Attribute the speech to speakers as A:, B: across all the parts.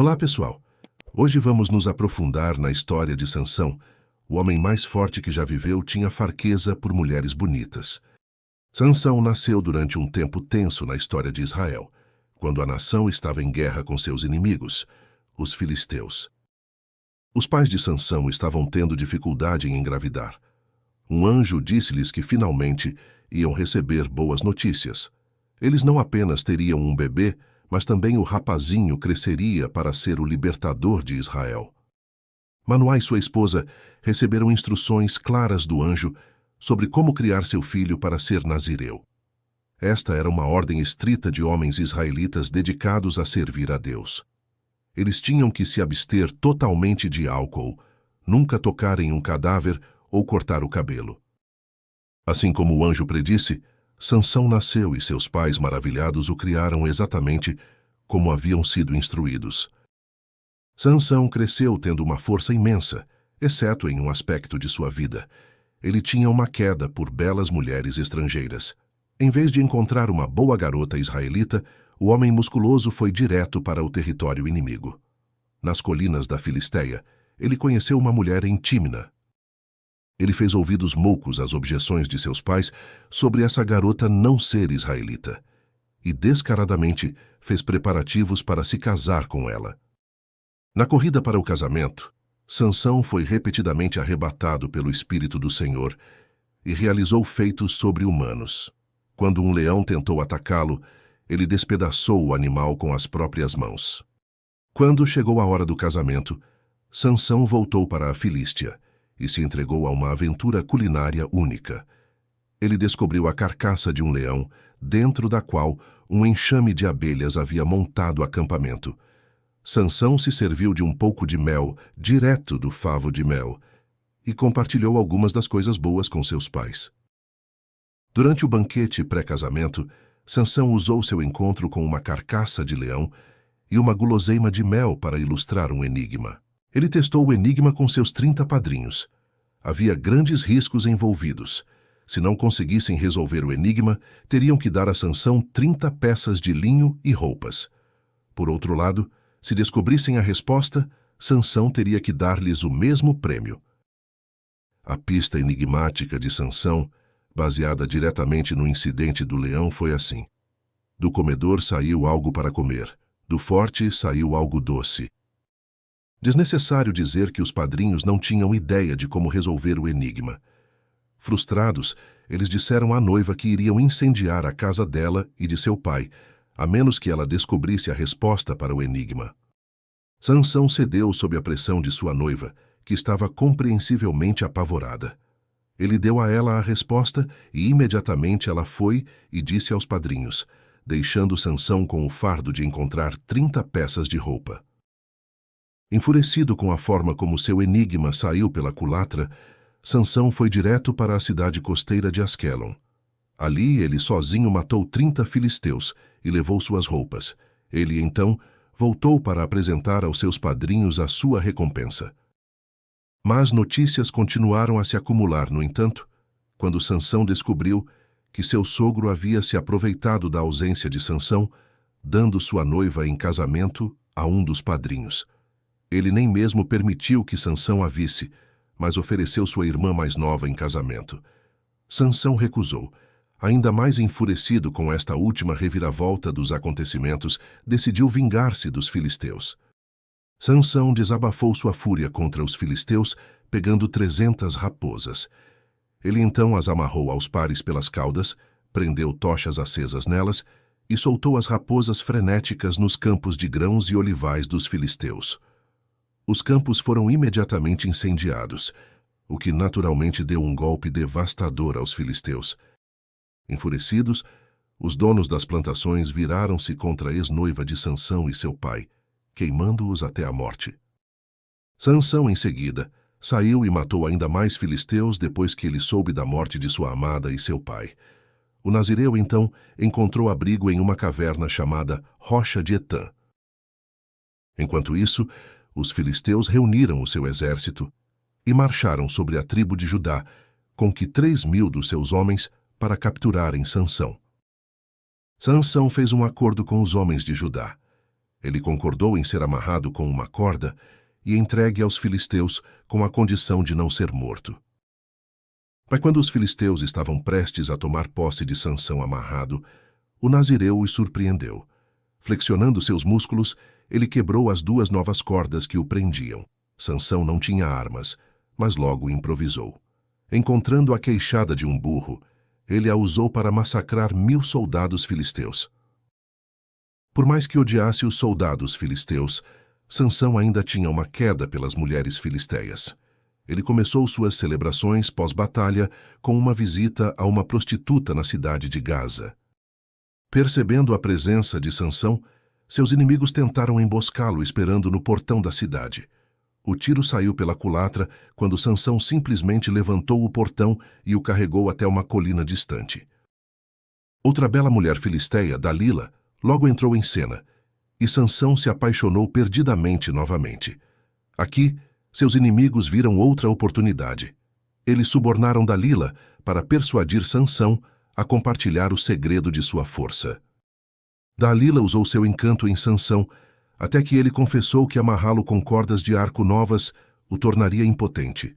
A: Olá, pessoal! Hoje vamos nos aprofundar na história de Sansão. O homem mais forte que já viveu tinha fraqueza por mulheres bonitas. Sansão nasceu durante um tempo tenso na história de Israel, quando a nação estava em guerra com seus inimigos, os filisteus. Os pais de Sansão estavam tendo dificuldade em engravidar. Um anjo disse-lhes que finalmente iam receber boas notícias. Eles não apenas teriam um bebê, mas também o rapazinho cresceria para ser o libertador de Israel. Manoá e sua esposa receberam instruções claras do anjo sobre como criar seu filho para ser nazireu. Esta era uma ordem estrita de homens israelitas dedicados a servir a Deus. Eles tinham que se abster totalmente de álcool, nunca tocar em um cadáver ou cortar o cabelo. Assim como o anjo predisse, Sansão nasceu e seus pais maravilhados o criaram exatamente como haviam sido instruídos. Sansão cresceu tendo uma força imensa, exceto em um aspecto de sua vida. Ele tinha uma queda por belas mulheres estrangeiras. Em vez de encontrar uma boa garota israelita, o homem musculoso foi direto para o território inimigo. Nas colinas da Filistéia, ele conheceu uma mulher em Tímina. Ele fez ouvidos moucos às objeções de seus pais sobre essa garota não ser israelita e, descaradamente, fez preparativos para se casar com ela. Na corrida para o casamento, Sansão foi repetidamente arrebatado pelo Espírito do Senhor e realizou feitos sobre-humanos. Quando um leão tentou atacá-lo, ele despedaçou o animal com as próprias mãos. Quando chegou a hora do casamento, Sansão voltou para a Filístia e se entregou a uma aventura culinária única. Ele descobriu a carcaça de um leão, dentro da qual um enxame de abelhas havia montado acampamento. Sansão se serviu de um pouco de mel, direto do favo de mel, e compartilhou algumas das coisas boas com seus pais. Durante o banquete pré-casamento, Sansão usou seu encontro com uma carcaça de leão e uma guloseima de mel para ilustrar um enigma. Ele testou o enigma com seus 30 padrinhos. Havia grandes riscos envolvidos. Se não conseguissem resolver o enigma, teriam que dar a Sansão 30 peças de linho e roupas. Por outro lado, se descobrissem a resposta, Sansão teria que dar-lhes o mesmo prêmio. A pista enigmática de Sansão, baseada diretamente no incidente do leão, foi assim: do comedor saiu algo para comer, do forte saiu algo doce. Desnecessário dizer que os padrinhos não tinham ideia de como resolver o enigma. Frustrados, eles disseram à noiva que iriam incendiar a casa dela e de seu pai, a menos que ela descobrisse a resposta para o enigma. Sansão cedeu sob a pressão de sua noiva, que estava compreensivelmente apavorada. Ele deu a ela a resposta e imediatamente ela foi e disse aos padrinhos, deixando Sansão com o fardo de encontrar 30 peças de roupa. Enfurecido com a forma como seu enigma saiu pela culatra, Sansão foi direto para a cidade costeira de Asquelon. Ali ele sozinho matou 30 filisteus e levou suas roupas. Ele, então, voltou para apresentar aos seus padrinhos a sua recompensa. Mas notícias continuaram a se acumular, no entanto, quando Sansão descobriu que seu sogro havia se aproveitado da ausência de Sansão, dando sua noiva em casamento a um dos padrinhos. Ele nem mesmo permitiu que Sansão a visse, mas ofereceu sua irmã mais nova em casamento. Sansão recusou. Ainda mais enfurecido com esta última reviravolta dos acontecimentos, decidiu vingar-se dos filisteus. Sansão desabafou sua fúria contra os filisteus, pegando 300 raposas. Ele então as amarrou aos pares pelas caudas, prendeu tochas acesas nelas e soltou as raposas frenéticas nos campos de grãos e olivais dos filisteus. Os campos foram imediatamente incendiados, o que naturalmente deu um golpe devastador aos filisteus. Enfurecidos, os donos das plantações viraram-se contra a ex-noiva de Sansão e seu pai, queimando-os até a morte. Sansão, em seguida, saiu e matou ainda mais filisteus depois que ele soube da morte de sua amada e seu pai. O nazireu, então, encontrou abrigo em uma caverna chamada Rocha de Etã. Enquanto isso, os filisteus reuniram o seu exército e marcharam sobre a tribo de Judá, com que 3.000 dos seus homens para capturarem Sansão. Sansão fez um acordo com os homens de Judá. Ele concordou em ser amarrado com uma corda e entregue aos filisteus com a condição de não ser morto. Mas quando os filisteus estavam prestes a tomar posse de Sansão amarrado, o nazireu os surpreendeu. Flexionando seus músculos, ele quebrou as 2 novas cordas que o prendiam. Sansão não tinha armas, mas logo improvisou. Encontrando a queixada de um burro, ele a usou para massacrar 1000 soldados filisteus. Por mais que odiasse os soldados filisteus, Sansão ainda tinha uma queda pelas mulheres filisteias. Ele começou suas celebrações pós-batalha com uma visita a uma prostituta na cidade de Gaza. Percebendo a presença de Sansão, seus inimigos tentaram emboscá-lo esperando no portão da cidade. O tiro saiu pela culatra quando Sansão simplesmente levantou o portão e o carregou até uma colina distante. Outra bela mulher filisteia, Dalila, logo entrou em cena, e Sansão se apaixonou perdidamente novamente. Aqui, seus inimigos viram outra oportunidade. Eles subornaram Dalila para persuadir Sansão a compartilhar o segredo de sua força. Dalila usou seu encanto em Sansão, até que ele confessou que amarrá-lo com cordas de arco novas o tornaria impotente.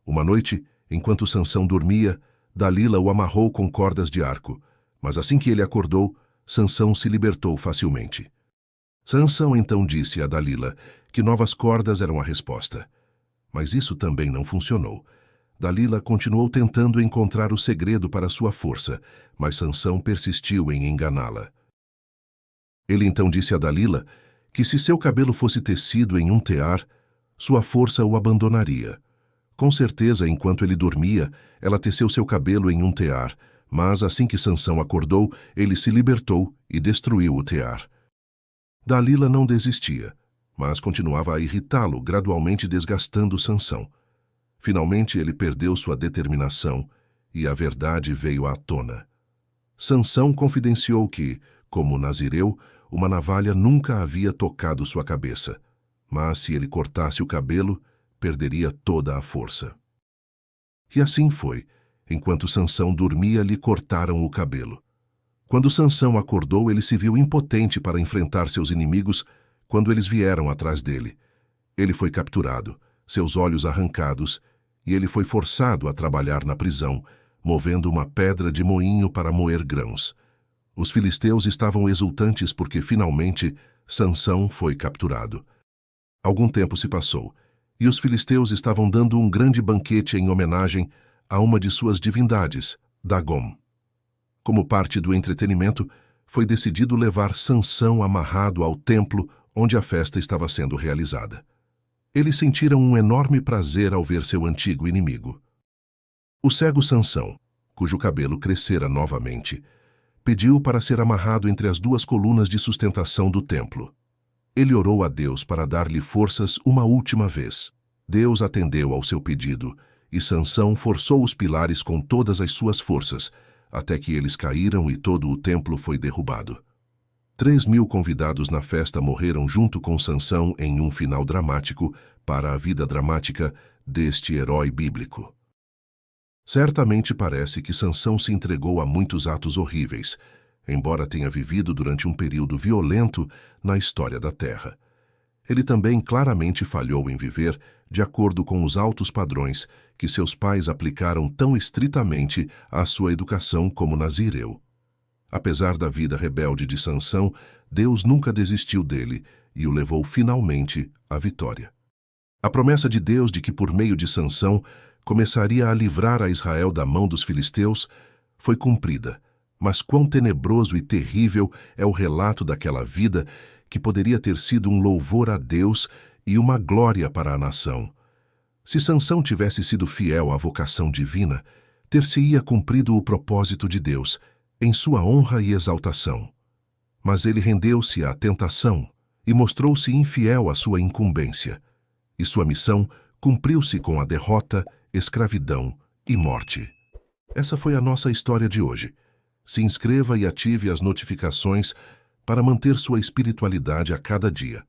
A: Uma noite, enquanto Sansão dormia, Dalila o amarrou com cordas de arco, mas assim que ele acordou, Sansão se libertou facilmente. Sansão então disse a Dalila que novas cordas eram a resposta. Mas isso também não funcionou. Dalila continuou tentando encontrar o segredo para sua força, mas Sansão persistiu em enganá-la. Ele então disse a Dalila que se seu cabelo fosse tecido em um tear, sua força o abandonaria. Com certeza, enquanto ele dormia, ela teceu seu cabelo em um tear, mas assim que Sansão acordou, ele se libertou e destruiu o tear. Dalila não desistia, mas continuava a irritá-lo, gradualmente desgastando Sansão. Finalmente ele perdeu sua determinação e a verdade veio à tona. Sansão confidenciou que, como nazireu, uma navalha nunca havia tocado sua cabeça, mas se ele cortasse o cabelo, perderia toda a força. E assim foi. Enquanto Sansão dormia, lhe cortaram o cabelo. Quando Sansão acordou, ele se viu impotente para enfrentar seus inimigos quando eles vieram atrás dele. Ele foi capturado, seus olhos arrancados, e ele foi forçado a trabalhar na prisão, movendo uma pedra de moinho para moer grãos. Os filisteus estavam exultantes porque, finalmente, Sansão foi capturado. Algum tempo se passou, e os filisteus estavam dando um grande banquete em homenagem a uma de suas divindades, Dagom. Como parte do entretenimento, foi decidido levar Sansão amarrado ao templo onde a festa estava sendo realizada. Eles sentiram um enorme prazer ao ver seu antigo inimigo. O cego Sansão, cujo cabelo crescera novamente, pediu para ser amarrado entre as 2 colunas de sustentação do templo. Ele orou a Deus para dar-lhe forças uma última vez. Deus atendeu ao seu pedido, e Sansão forçou os pilares com todas as suas forças, até que eles caíram e todo o templo foi derrubado. 3.000 convidados na festa morreram junto com Sansão em um final dramático para a vida dramática deste herói bíblico. Certamente parece que Sansão se entregou a muitos atos horríveis, embora tenha vivido durante um período violento na história da Terra. Ele também claramente falhou em viver de acordo com os altos padrões que seus pais aplicaram tão estritamente à sua educação como nazireu. Apesar da vida rebelde de Sansão, Deus nunca desistiu dele e o levou finalmente à vitória. A promessa de Deus de que por meio de Sansão começaria a livrar a Israel da mão dos filisteus foi cumprida, mas quão tenebroso e terrível é o relato daquela vida que poderia ter sido um louvor a Deus e uma glória para a nação. Se Sansão tivesse sido fiel à vocação divina, ter-se-ia cumprido o propósito de Deus, em sua honra e exaltação. Mas ele rendeu-se à tentação e mostrou-se infiel à sua incumbência, e sua missão cumpriu-se com a derrota, escravidão e morte. Essa foi a nossa história de hoje. Se inscreva e ative as notificações para manter sua espiritualidade a cada dia.